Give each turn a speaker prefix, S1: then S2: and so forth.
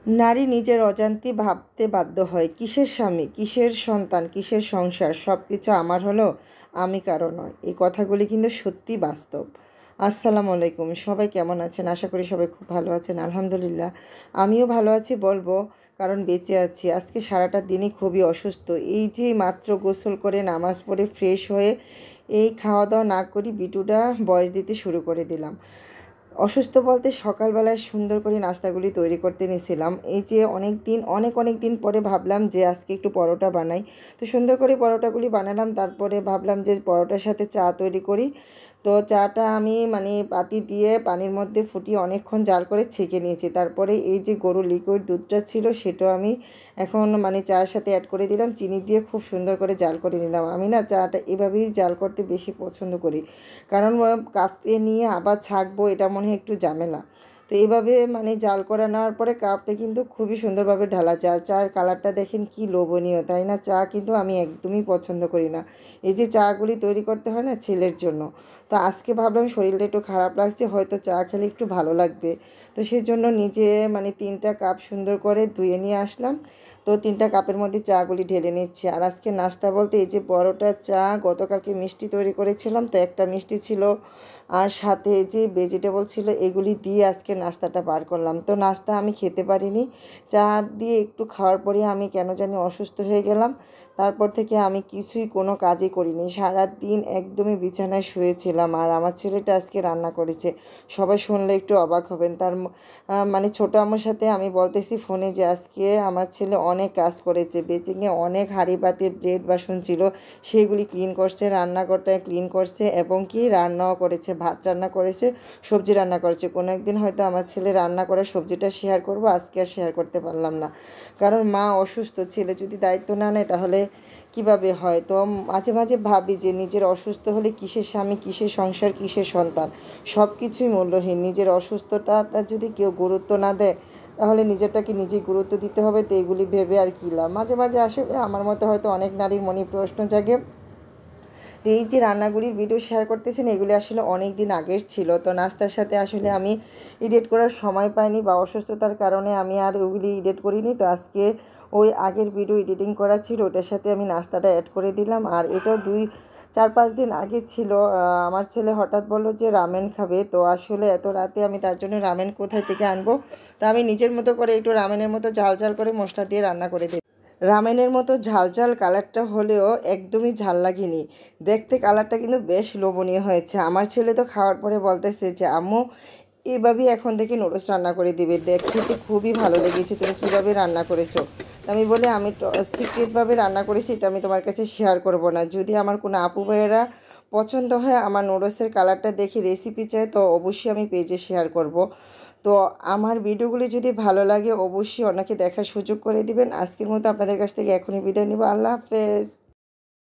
S1: নারী নিজের অজান্তে ভাবতে বাধ্য হয়, কিসের স্বামী, কিসের সন্তান, কিসের সংসার, সব কিছু আমার হলো, আমি কারো নয়। এই কথাগুলি কিন্তু সত্যি বাস্তব। আসসালামু আলাইকুম, সবাই কেমন আছেন? আশা করি সবাই খুব ভালো আছেন। আলহামদুলিল্লাহ আমিও ভালো আছি বলবো, কারণ বেঁচে আছি। আজকে সারাটা দিনই খুবই অসুস্থ। এই যে মাত্র গোসল করে নামাজ পড়ে ফ্রেশ হয়ে এই খাওয়া দাওয়া না করি বিটুটা বয়স দিতে শুরু করে দিলাম। অসুস্থ বলতে সকালবেলায় সুন্দর করে নাস্তাগুলি তৈরি করতে নিয়েছিলাম। এই যে অনেক দিন পরে ভাবলাম যে আজকে একটু পরোটা বানাই। তো সুন্দর করে পরোটাগুলি বানালাম। তারপরে ভাবলাম যে পরোটার সাথে চা তৈরি করি। তো চাটা আমি পাতি দিয়ে পানির মধ্যে ফুটিয়ে অনেকক্ষণ জাল করে ছেঁকে নিয়েছি। তারপরে এই যে গরুর লিকুইড দুধটা ছিল সেটাও আমি এখন চায়ের সাথে অ্যাড করে দিলাম। চিনি দিয়ে খুব সুন্দর করে জাল করে নিলাম। আমি না চাটা এভাবেই জাল করতে বেশি পছন্দ করি, কারণ কাপে নিয়ে আবার ছাঁকবো, এটা মনে হয় একটু ঝামেলা। তো এইভাবে জাল করে নেওয়ার পরে কাপে কিন্তু খুবই সুন্দরভাবে ঢালা চা। আর চায়ের কালারটা দেখেন কি লোভনীয়, তাই না? চা কিন্তু আমি একদমই পছন্দ করি না। এই যে চাগুলি তৈরি করতে হয় না ছেলের জন্য, তো আজকে ভাবলাম শরীরটা একটু খারাপ লাগছে, হয়তো চা খেলে একটু ভালো লাগবে। তো সেজন্য নিজে 3টা কাপ সুন্দর করে ধুয়ে নিয়ে আসলাম। তো 3টা কাপের মধ্যে চাগুলি ঢেলে নিচ্ছি। আর আজকে নাস্তা বলতে এই যে পরোটা, চা, গতকালকে মিষ্টি তৈরি করেছিলাম, তো একটা মিষ্টি ছিল, আর সাথে যে ভেজিটেবল ছিল, এগুলি দিয়ে আজকে নাস্তাটা বার করলাম। তো নাস্তা আমি খেতে পারিনি। চা দিয়ে একটু খাওয়ার পরে আমি কেন জানি অসুস্থ হয়ে গেলাম। তারপর থেকে আমি কিছুই কোনো কাজই করিনি, সারাদিন একদমই বিছানায় শুয়েছিলাম। আর আমার ছেলেটা আজকে রান্না করেছে। সবাই শুনলে একটু অবাক হবেন। তার ছোটো আম্মুর সাথে আমি বলতেছি ফোনে যে আজকে আমার ছেলে অনেক কাজ করেছে। বেচিংয়ে অনেক হাঁড়ি বাতি প্লেট বাসন ছিল, সেগুলি ক্লিন করছে, রান্নাঘরটা ক্লিন করছে, এবং কি রান্নাও করেছে, ভাত রান্না করেছে, সবজি রান্না করেছে। কোনো একদিন হয়তো আমার ছেলে রান্না করা সবজিটা শেয়ার করব, আজকে আর শেয়ার করতে পারলাম না, কারণ মা অসুস্থ। ছেলে যদি দায়িত্ব না নেয় তাহলে কিভাবে হয়? তো মাঝে মাঝে ভাবি যে নিজের অসুস্থ হলে কিসের স্বামী, কিসের সংসার, কিসের সন্তান, সব কিছুই মূল্যহীন। নিজের অসুস্থতাটা যদি কেউ গুরুত্ব না দেয় তাহলে নিজেরটাকে নিজেই গুরুত্ব দিতে হবে। তো এগুলি ভেবে আর কী লাভ? মাঝে মাঝে আসলে আমার মতো হয়তো অনেক নারীর মনে প্রশ্ন জাগে। তো এই যে রান্নাগুলির ভিডিও শেয়ার করতেছেন, এগুলি আসলে অনেক দিন আগের ছিল। তো নাস্তার সাথে আসলে আমি এডিট করার সময় পাইনি, বা অসুস্থতার কারণে আমি আর ওগুলি এডিট করিনি। তো আজকে ওই আগের ভিডিও এডিটিং করা ছিল, ওটার সাথে আমি নাস্তাটা অ্যাড করে দিলাম। আর এটাও 4-5 দিন আগে ছিল। আমার ছেলে হঠাৎ বললো যে রামেন খাবে। তো আসলে এত রাতে আমি তার জন্য রামেন কোথায় থেকে আনবো? তো আমি নিজের মতো করে একটু রামেনের মতো ঝাল ঝাল করে মশলা দিয়ে রান্না করে দিই। রামেনের মতো ঝাল ঝাল কালারটা হলেও একদমই ঝাল লাগেনি। দেখতে কালারটা কিন্তু বেশ লোভনীয় হয়েছে। আমার ছেলে তো খাওয়ার পরে বলতেছে যে আম্মু এভাবেই এখন থেকে নুডলস রান্না করে দিবে, দেখ খেতে খুবই ভালো লেগেছে, তুমি কীভাবে রান্না করেছো? তো আমি বলি আমি সিক্রেটভাবে রান্না করেছি, এটা আমি তোমার কাছে শেয়ার করব না। যদি আমার কোনো আপু ভাইয়েরা পছন্দ হয়, আমার নুডলসের কালারটা দেখে রেসিপি চায়, তো অবশ্যই আমি পেজে শেয়ার করব। তো আমার ভিডিওগুলি যদি ভালো লাগে অবশ্যই অনেকে দেখার সুযোগ করে দিবেন। আজকের মতো আপনাদের কাছ থেকে এখনই বিদায় নেব। আল্লাহ হাফেজ।